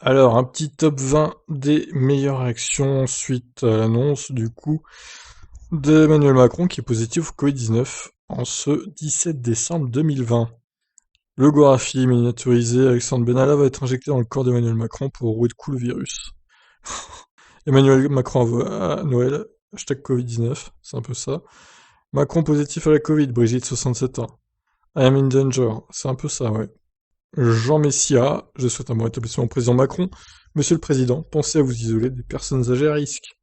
Alors, un petit top 20 des meilleures réactions suite à l'annonce, du coup, d'Emmanuel Macron qui est positif au Covid-19 en ce 17 décembre 2020. Logographie miniaturisée, Alexandre Benalla va être injecté dans le corps d'Emmanuel Macron pour rouer de coups le virus. Emmanuel Macron à Noël, hashtag Covid-19, c'est un peu ça. Macron positif à la Covid, Brigitte 67 ans. I am in danger, c'est un peu ça, ouais. Jean Messia, je souhaite un bon rétablissement au président Macron. Monsieur le Président, pensez à vous isoler des personnes âgées à risque.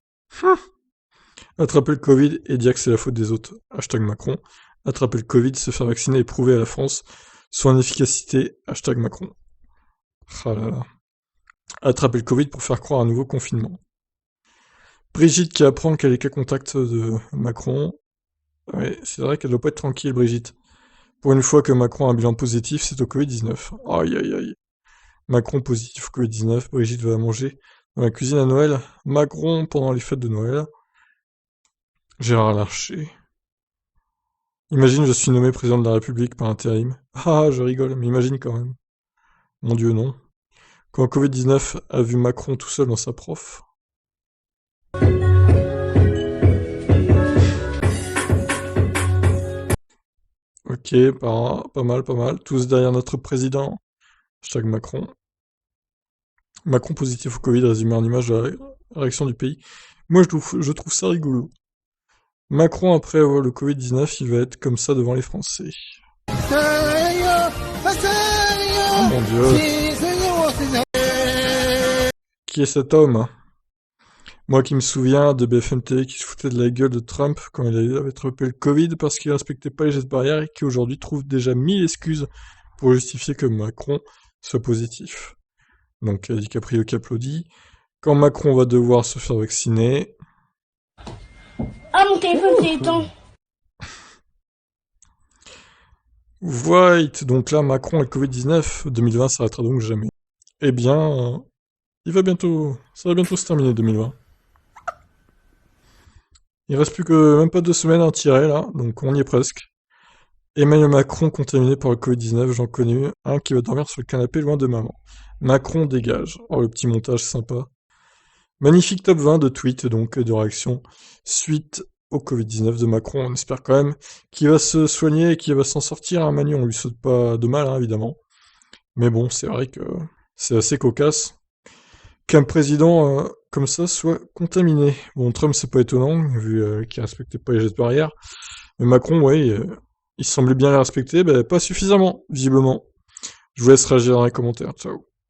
Attraper le Covid et dire que c'est la faute des autres. Hashtag Macron. Attraper le Covid, se faire vacciner et prouver à la France son efficacité. Hashtag Macron. Ah là là. Attraper le Covid pour faire croire à un nouveau confinement. Brigitte qui apprend qu'elle est cas contact de Macron. Ouais, c'est vrai qu'elle doit pas être tranquille, Brigitte. Pour une fois que Macron a un bilan positif, c'est au Covid-19. Aïe aïe aïe. Macron positif au Covid-19, Brigitte va manger dans la cuisine à Noël. Macron pendant les fêtes de Noël. Gérard Larcher. Imagine, je suis nommé président de la République par intérim. Ah, je rigole, mais imagine quand même. Mon Dieu, non. Quand Covid-19 a vu Macron tout seul dans sa prof. Ok, pas mal, pas mal. Tous derrière notre président. Hashtag Macron. Macron positif au Covid, résumé en image de la réaction du pays. Moi, je trouve ça rigolo. Macron, après avoir le Covid-19, il va être comme ça devant les Français. Oh mon Dieu. Qui est cet homme? Moi qui me souviens de BFM TV qui se foutait de la gueule de Trump quand il avait attrapé le Covid parce qu'il respectait pas les gestes barrières et qui aujourd'hui trouve déjà 1000 excuses pour justifier que Macron soit positif. Donc DiCaprio qui applaudit. Quand Macron va devoir se faire vacciner. Ah, mon téléphone s'est éteint. White, donc là Macron et le Covid-19, 2020 s'arrêtera donc jamais. Eh bien, ça va bientôt se terminer 2020. Il reste plus que même pas 2 semaines à tirer là, donc on y est presque. Emmanuel Macron contaminé par le Covid-19, j'en connais un qui va dormir sur le canapé loin de maman. Macron dégage. Oh le petit montage sympa. Magnifique top 20 de tweets donc et de réactions suite au Covid-19 de Macron. On espère quand même qu'il va se soigner et qu'il va s'en sortir. Hein, Manu, on lui souhaite pas de mal, hein, évidemment. Mais bon, c'est vrai que c'est assez cocasse qu'un président comme ça soit contaminé. Bon, Trump, c'est pas étonnant, vu qu'il respectait pas les gestes barrières. Mais Macron, ouais, il semblait bien les respecter, pas suffisamment, visiblement. Je vous laisse réagir dans les commentaires. Ciao.